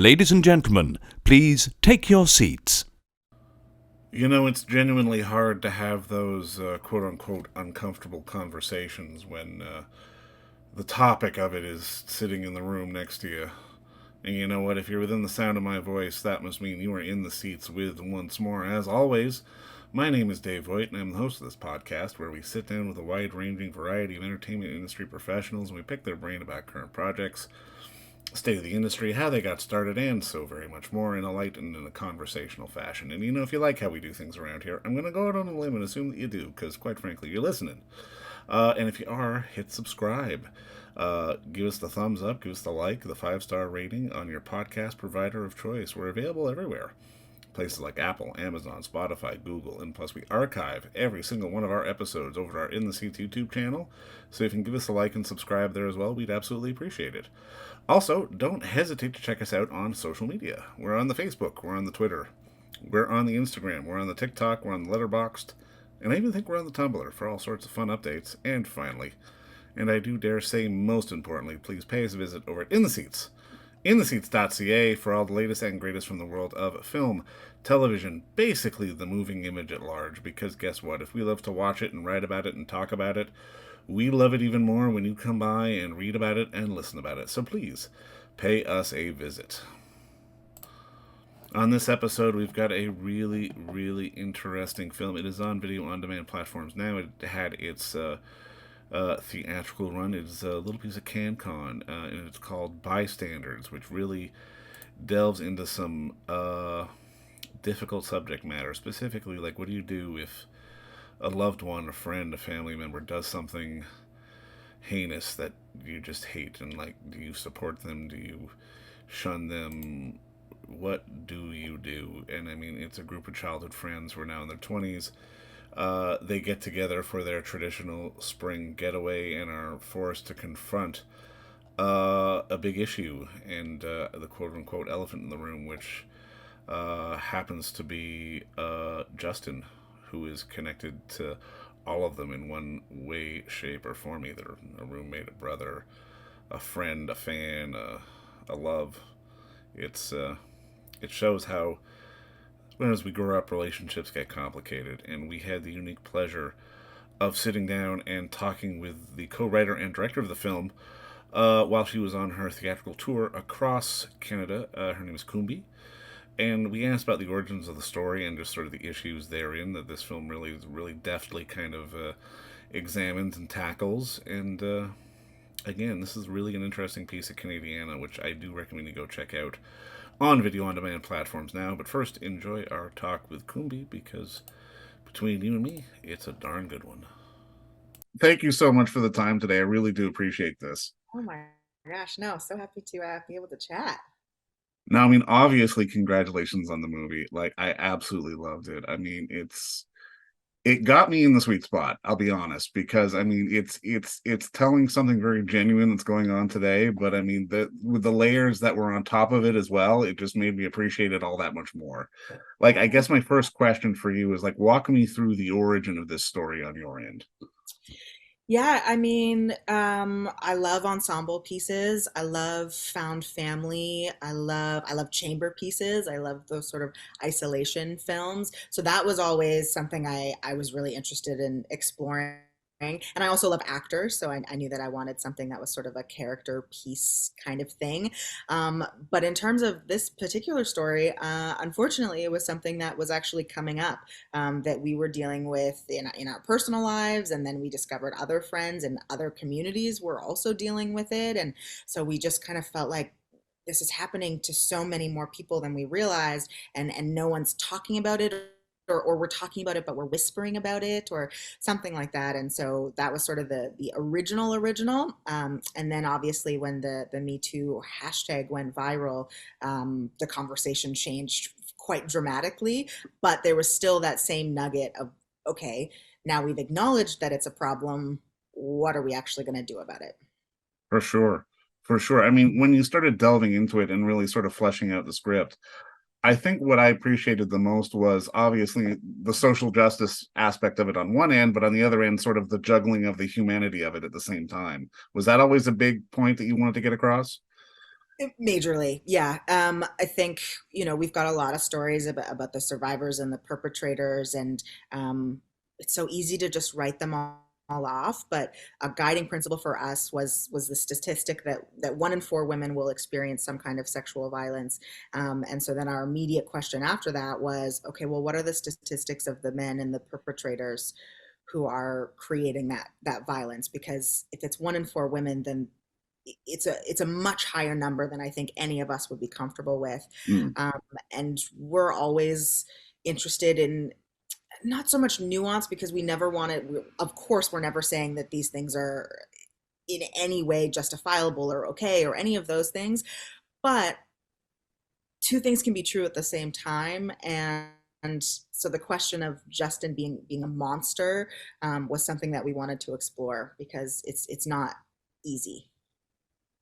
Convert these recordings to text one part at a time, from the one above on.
Ladies and gentlemen, please take your seats. You know, it's genuinely hard to have those quote unquote uncomfortable conversations when the topic of it is sitting in the room next to you. And you know what? If you're within the sound of my voice, that must mean you are in the seats with once more. As always, my name is Dave Voigt, and I'm the host of this podcast where we sit down with a wide ranging variety of entertainment industry professionals and we pick their brain about current projects, state of the industry, how they got started, and so very much more in a light and in a conversational fashion. And you know, if you like how we do things around here, I'm going to go out on a limb and assume that you do, because quite frankly, you're listening. And if you are, hit subscribe. Give us the thumbs up, give us the like, the 5-star rating on your podcast provider of choice. We're available everywhere. Places like Apple, Amazon, Spotify, Google, and plus we archive every single one of our episodes over at our In the Seats YouTube channel. So if you can give us a like and subscribe there as well, we'd absolutely appreciate it. Also, don't hesitate to check us out on social media. We're on the Facebook, we're on the Twitter, we're on the Instagram, we're on the TikTok, we're on the Letterboxd, and I even think we're on the Tumblr for all sorts of fun updates. And finally, and I do dare say most importantly, please pay us a visit over at In the Seats, intheseats.ca for all the latest and greatest from the world of film, television, basically the moving image at large. Because guess what? If we love to watch it and write about it and talk about it, we love it even more when you come by and read about it and listen about it. So please, pay us a visit. On this episode, we've got a really, really interesting film. It is on video on demand platforms now. It had its theatrical run. It's a little piece of CanCon, and it's called Bystanders, which really delves into some difficult subject matter. Specifically, like, what do you do if a loved one, a friend, a family member does something heinous that you just hate? And, like, do you support them? Do you shun them? What do you do? And I mean, it's a group of childhood friends who are now in their 20s. They get together for their traditional spring getaway and are forced to confront a big issue and the quote unquote elephant in the room, which happens to be Justin, who is connected to all of them in one way, shape, or form, either a roommate, a brother, a friend, a fan, a love. It's it shows how, as we grow up, relationships get complicated, and we had the unique pleasure of sitting down and talking with the co-writer and director of the film while she was on her theatrical tour across Canada. Her name is Koumbie, and we asked about the origins of the story and just sort of the issues therein that this film really deftly kind of examines and tackles. And again, this is really an interesting piece of Canadiana, which I do recommend you go check out on video on demand platforms now. But first, enjoy our talk with Koumbie, because between you and me, it's a darn good one. Thank you so much for the time today. I really do appreciate this. Oh my gosh, no, so happy to be able to chat. Now, I mean, obviously, congratulations on the movie. Like, I absolutely loved it. I mean, it got me in the sweet spot, I'll be honest, because I mean, it's telling something very genuine that's going on today. But I mean, with the layers that were on top of it as well, it just made me appreciate it all that much more. Like, I guess my first question for you is, like, walk me through the origin of this story on your end. Yeah, I mean, I love ensemble pieces. I love found family. I love chamber pieces. I love those sort of isolation films. So that was always something I was really interested in exploring. And I also love actors, so I knew that I wanted something that was sort of a character piece kind of thing. But in terms of this particular story, unfortunately, it was something that was actually coming up that we were dealing with in our personal lives. And then we discovered other friends and other communities were also dealing with it. And so we just kind of felt like this is happening to so many more people than we realized, and no one's talking about it. Or we're talking about it, but we're whispering about it, or something like that. And so that was sort of the original. And then obviously when the Me Too hashtag went viral, the conversation changed quite dramatically. But there was still that same nugget of, okay, now we've acknowledged that it's a problem. What are we actually going to do about it? For sure. For sure. I mean, when you started delving into it and really sort of fleshing out the script, I think what I appreciated the most was obviously the social justice aspect of it on one end, but on the other end, sort of the juggling of the humanity of it at the same time. Was that always a big point that you wanted to get across? Majorly, yeah. I think, we've got a lot of stories about the survivors and the perpetrators, and it's so easy to just write them all off. But a guiding principle for us was the statistic that 1 in 4 women will experience some kind of sexual violence. And so then our immediate question after that was, okay, well, what are the statistics of the men and the perpetrators who are creating that violence? Because if it's 1 in 4 women, then it's a much higher number than I think any of us would be comfortable with. Mm. Um, and we're always interested in not so much nuance, because we never want to, of course, we're never saying that these things are in any way justifiable or okay or any of those things. But two things can be true at the same time. And so the question of Justin being a monster was something that we wanted to explore, because it's not easy.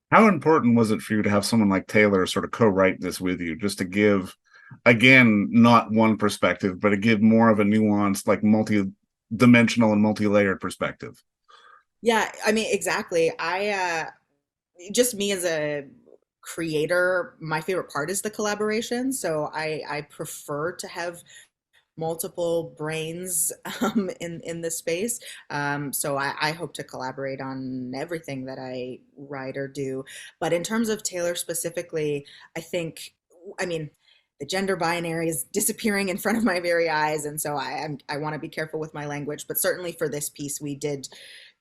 How important was it for you to have someone like Taylor sort of co-write this with you, just to give, again, not one perspective, but to give more of a nuanced, like multi-dimensional and multi-layered perspective? Yeah, I mean, exactly. Just me as a creator, my favorite part is the collaboration. So I prefer to have multiple brains in this space. So I hope to collaborate on everything that I write or do. But in terms of Taylor specifically, I think, I mean, the gender binary is disappearing in front of my very eyes, and so I want to be careful with my language. But certainly for this piece, we did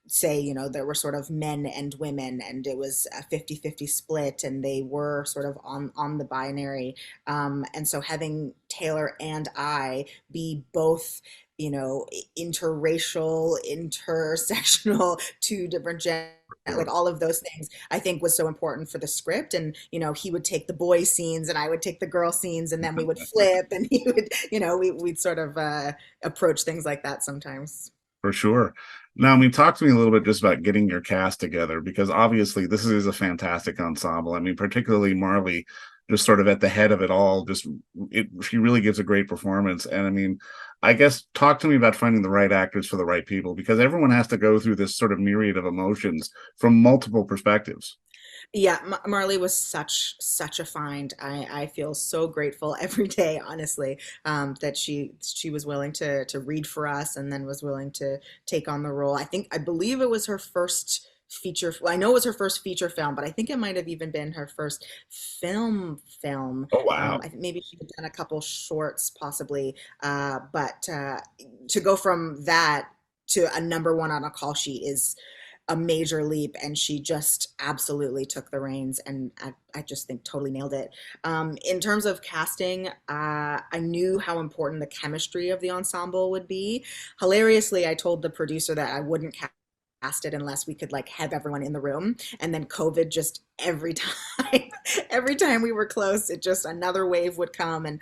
say, there were sort of men and women, and it was a 50-50 split, and they were sort of on the binary. And so having Taylor and I be both, interracial, intersectional, two different genders, like Sure. all of those things, I think was so important for the script. And he would take the boy scenes and I would take the girl scenes, and then we would flip, and he would, we'd sort of approach things like that sometimes. For sure. Now, I mean, talk to me a little bit just about getting your cast together, because obviously this is a fantastic ensemble. I mean, particularly Marley, just sort of at the head of it all. She really gives a great performance. And I mean, I guess talk to me about finding the right actors for the right people, because everyone has to go through this sort of myriad of emotions from multiple perspectives. Yeah, Marley was such a find. I feel so grateful every day, honestly, that she was willing to read for us, and then was willing to take on the role. I believe it was her first feature. Well, I know it was her first feature film, but I think it might have even been her first film. Oh, wow. I think maybe she had done a couple shorts, possibly. But to go from that to a number 1 on a call sheet is a major leap, and she just absolutely took the reins, and I just think totally nailed it. In terms of casting, I knew how important the chemistry of the ensemble would be. Hilariously, I told the producer that I wouldn't cast it unless we could like have everyone in the room, and then COVID just every time every time we were close, it just another wave would come, and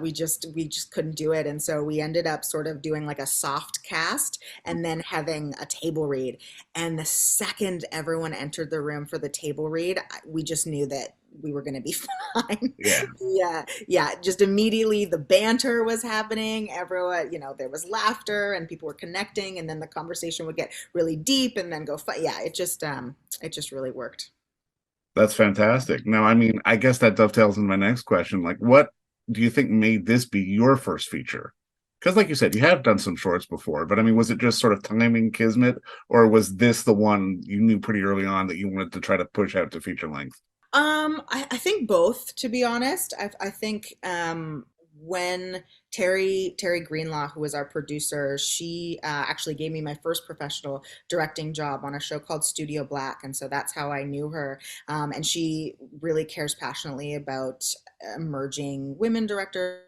we just couldn't do it. And so we ended up sort of doing like a soft cast, and then having a table read. And the second everyone entered the room for the table read, we just knew that we were going to be fine. Yeah. Yeah, yeah. Just immediately the banter was happening. Everyone, there was laughter and people were connecting, and then the conversation would get really deep and then go. Yeah, it just really worked. That's fantastic. Now, I mean, I guess that dovetails into my next question. Like, what do you think made this be your first feature? Because, like you said, you have done some shorts before, but I mean, was it just sort of timing kismet, or was this the one you knew pretty early on that you wanted to try to push out to feature length? I think both, to be honest. I think when Terry Greenlaw, who was our producer, she actually gave me my first professional directing job on a show called Studio Black, and so that's how I knew her. And she really cares passionately about emerging women directors,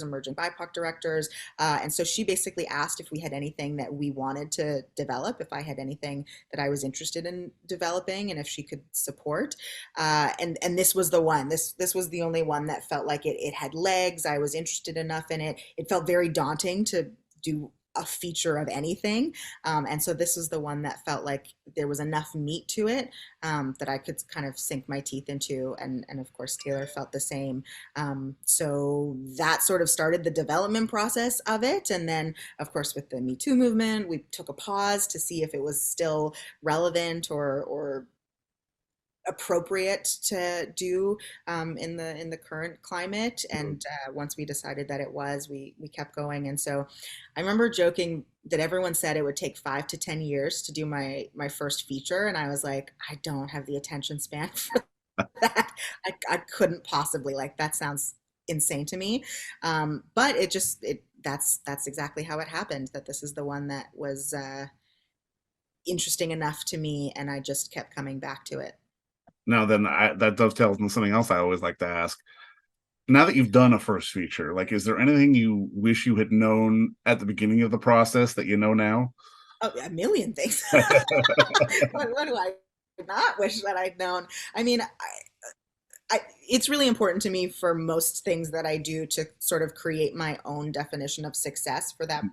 emerging BIPOC directors. And so she basically asked if we had anything that we wanted to develop, if I had anything that I was interested in developing, and if she could support. And this was the one. This was the only one that felt like it had legs. I was interested enough in it. It felt very daunting to do a feature of anything. And so this was the one that felt like there was enough meat to it, that I could kind of sink my teeth into. And of course, Taylor felt the same. So that sort of started the development process of it. And then, of course, with the Me Too movement, we took a pause to see if it was still relevant or appropriate to do in the current climate. And once we decided that it was, we kept going. And so I remember joking that everyone said it would take 5 to 10 years to do my first feature, and I was like, I don't have the attention span for that. I couldn't possibly, like, that sounds insane to me. But that's exactly how it happened. That this is the one that was interesting enough to me, and I just kept coming back to it. Now, then that dovetails into something else I always like to ask. Now that you've done a first feature, like, is there anything you wish you had known at the beginning of the process that you know now? Oh, a million things. What do I not wish that I'd known? I mean, it's really important to me for most things that I do to sort of create my own definition of success for that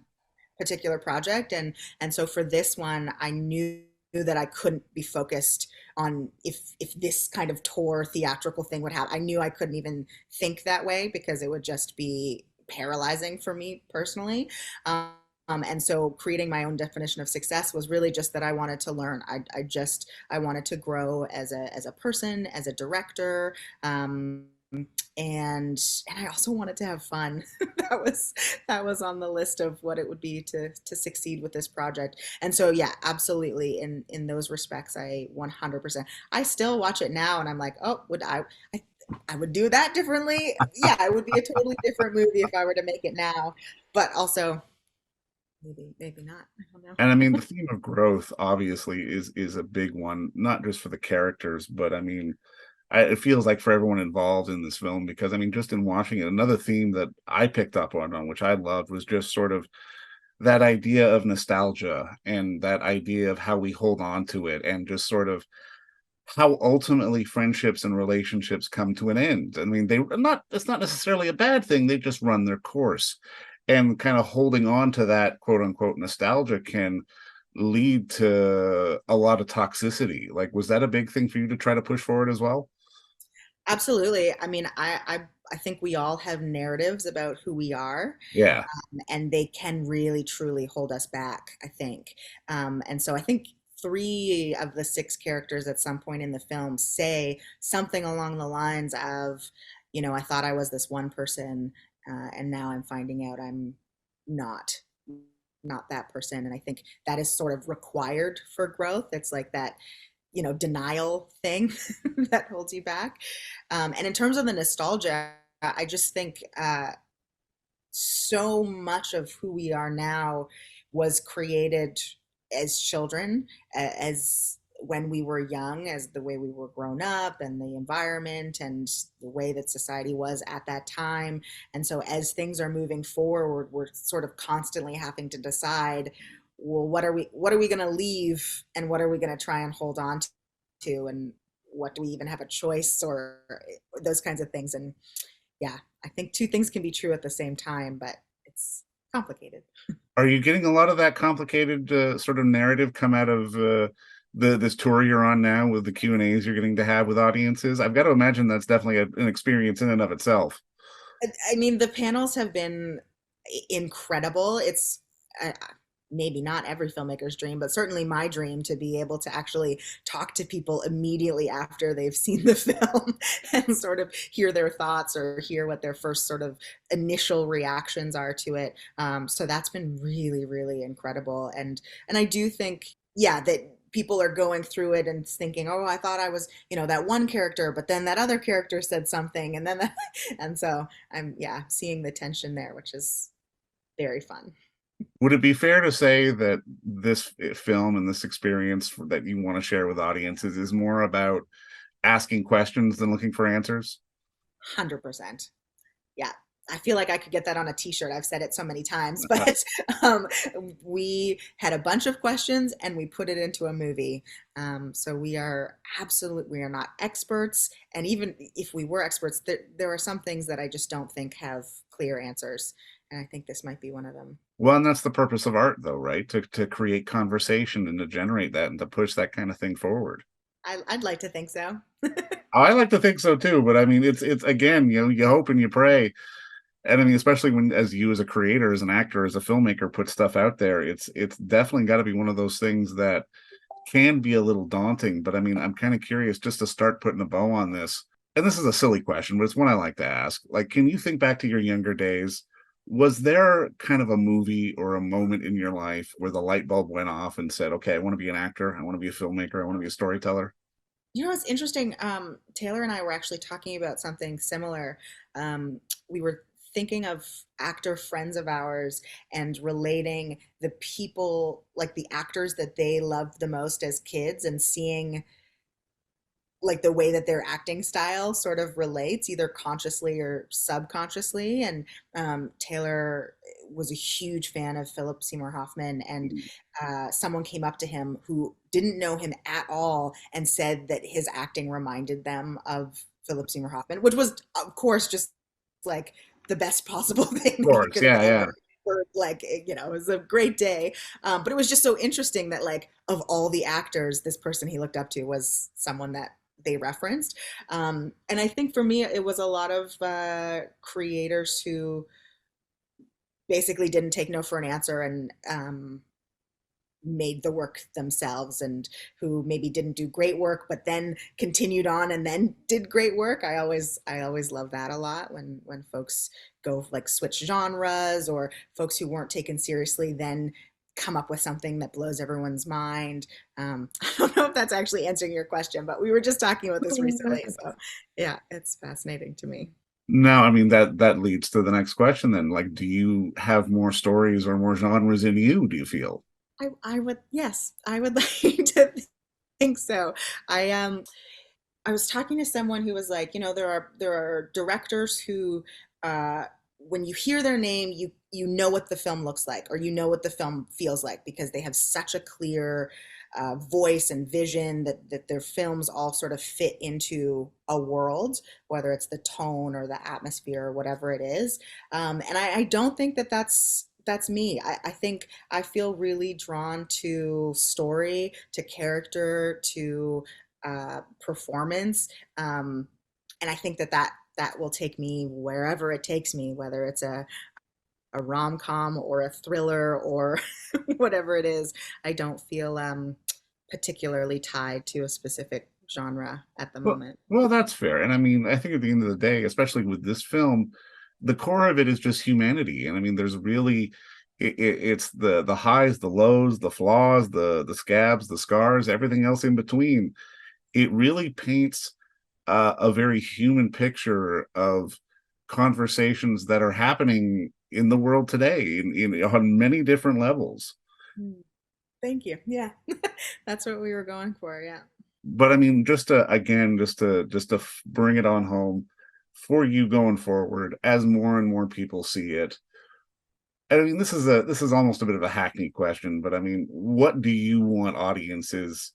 particular project. And so for this one, I knew that I couldn't be focused on if this kind of tour theatrical thing would happen. I knew I couldn't even think that way because it would just be paralyzing for me personally. And so creating my own definition of success was really just that I wanted to learn. I wanted to grow as a person, as a director. And I also wanted to have fun. That was on the list of what it would be to succeed with this project. And so yeah, absolutely. In those respects, I 100%. I still watch it now, and I'm like, oh, I would do that differently. Yeah, it would be a totally different movie if I were to make it now. But also, maybe not. I don't know. And I mean, the theme of growth obviously is a big one, not just for the characters, but I mean, it feels like for everyone involved in this film, because I mean, just in watching it, another theme that I picked up on which I loved, was just sort of that idea of nostalgia and that idea of how we hold on to it, and just sort of how ultimately friendships and relationships come to an end. I mean, it's not necessarily a bad thing, they just run their course. And kind of holding on to that quote unquote nostalgia can lead to a lot of toxicity. Like, was that a big thing for you to try to push forward as well? Absolutely. I mean, I think we all have narratives about who we are, Yeah. and they can really truly hold us back, I think. And so I think three of the six characters at some point in the film say something along the lines of, I thought I was this one person, and now I'm finding out I'm not not that person. And I think that is sort of required for growth. It's like that, denial thing that holds you back. And in terms of the nostalgia, I just think so much of who we are now was created as children, as when we were young, as the way we were grown up, and the environment and the way that society was at that time. And so as things are moving forward, we're sort of constantly having to decide, well, what are we going to leave, and what are we going to try and hold on to, and what do we even have a choice, or those kinds of things. And yeah, I think two things can be true at the same time, but it's complicated. Are you getting a lot of that complicated sort of narrative come out of this tour you're on now, with the Q&As you're getting to have with audiences? I've got to imagine that's definitely an experience in and of itself. I mean, the panels have been incredible. It's maybe not every filmmaker's dream, but certainly my dream, to be able to actually talk to people immediately after they've seen the film and sort of hear their thoughts, or hear what their first sort of initial reactions are to it. So that's been really, really incredible. And I do think, yeah, that people are going through it and thinking, oh, I thought I was, that one character, but then that other character said something, and then and so I'm, yeah, seeing the tension there, which is very fun. Would it be fair to say that this film and this experience that you want to share with audiences is more about asking questions than looking for answers? 100%. Yeah. I feel like I could get that on a t-shirt. I've said it so many times, but um, we had a bunch of questions and we put it into a movie. So we are not experts. And even if we were experts, there are some things that I just don't think have clear answers. And I think this might be one of them. Well, and that's the purpose of art, though, right? To create conversation and to generate that and to push that kind of thing forward. I'd like to think so. I like to think so too, but I mean, it's again, you hope and you pray. And I mean, especially when, as you as a creator, as an actor, as a filmmaker, put stuff out there, it's definitely got to be one of those things that can be a little daunting, but I mean, I'm kind of curious just to start putting a bow on this. And this is a silly question, but it's one I like to ask. Like, can you think back to your younger days? Was there kind of a movie or a moment in your life where the light bulb went off and said, okay, I want to be an actor, I want to be a filmmaker, I want to be a storyteller? You know, it's interesting. Taylor and I were actually talking about something similar. We were thinking of actor friends of ours and relating the people, like the actors that they loved the most as kids, and seeing like the way that their acting style sort of relates either consciously or subconsciously. And Taylor was a huge fan of Philip Seymour Hoffman, and someone came up to him who didn't know him at all and said that his acting reminded them of Philip Seymour Hoffman, which was of course just like the best possible thing Of that you course, could have yeah, yeah. ever heard. Like, it was a great day. But it was just so interesting that, like, of all the actors, this person he looked up to was someone that they referenced. And I think for me, it was a lot of creators who basically didn't take no for an answer, and made the work themselves, and who maybe didn't do great work but then continued on and then did great work. I always love that a lot, when folks go like switch genres, or folks who weren't taken seriously then come up with something that blows everyone's mind. I don't know if that's actually answering your question, but we were just talking about this recently, so yeah, it's fascinating to me. Now, I mean, that leads to the next question then. Like, do you have more stories or more genres in you, do you feel? I would, yes, I would like to think so. I was talking to someone who was like, there are directors who, uh, when you hear their name, you know what the film looks like, or you know what the film feels like, because they have such a clear voice and vision, that their films all sort of fit into a world, whether it's the tone or the atmosphere or whatever it is. And I don't think that that's me. I think I feel really drawn to story, to character, to performance. And I think that will take me wherever it takes me, whether it's a rom-com or a thriller or whatever it is. I don't feel particularly tied to a specific genre at the Well, moment. well, that's fair. And I mean, I think at the end of the day, especially with this film, the core of it is just humanity. And I mean, there's really it's the highs, the lows, the flaws, the scabs, the scars, everything else in between. It really paints a very human picture of conversations that are happening in the world today on many different levels. Hmm. Thank you. Yeah, that's what we were going for. Yeah. But I mean, just to again, just to bring it on home for you going forward, as more and more people see it. I mean, this is almost a bit of a hackney question, but I mean, what do you want audiences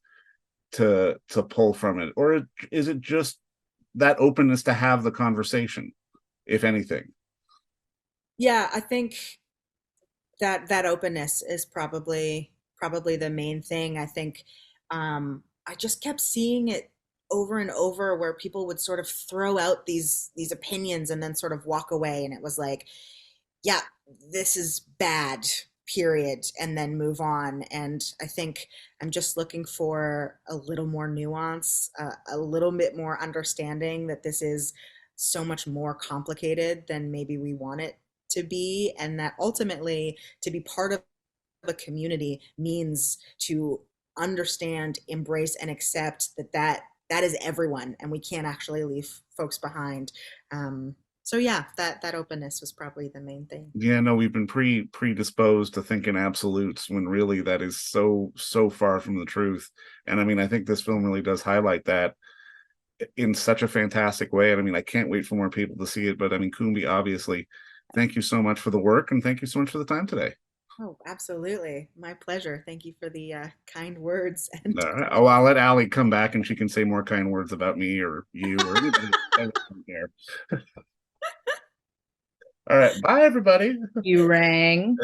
to pull from it, or is it just that openness to have the conversation, if anything? Yeah, I think that openness is probably the main thing. I think I just kept seeing it over and over, where people would sort of throw out these opinions and then sort of walk away, and it was like, yeah, this is bad, period, and then move on. And I think I'm just looking for a little more nuance, a little bit more understanding that this is so much more complicated than maybe we want it to be, and that ultimately to be part of a community means to understand, embrace, and accept that is everyone, and we can't actually leave folks behind. So yeah, that openness was probably the main thing. Yeah, no, we've been predisposed to thinking absolutes when really that is so far from the truth. And I mean, I think this film really does highlight that in such a fantastic way. And I mean, I can't wait for more people to see it. But I mean, Koumbie, obviously, thank you so much for the work, and thank you so much for the time today. Oh, absolutely. My pleasure. Thank you for the kind words and All right. Oh, I'll let Allie come back and she can say more kind words about me or you or anybody. I don't care. All right. Bye, everybody. You rang.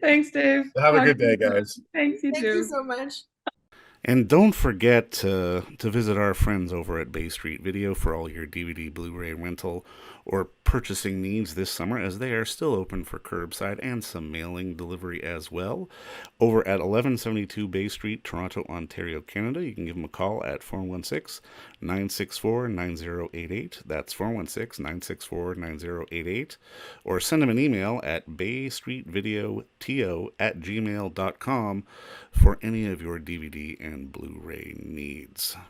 Thanks, Dave. Have a Talk good to you day, soon. guys. Thanks, you thank you too. so much. And don't forget to visit our friends over at Bay Street Video for all your DVD, Blu-ray rental, or purchasing needs this summer, as they are still open for curbside and some mailing delivery as well. Over at 1172 Bay Street, Toronto, Ontario, Canada, you can give them a call at 416-964-9088. That's 416-964-9088. Or send them an email at baystreetvideoto@gmail.com for any of your DVD and Blu-ray needs.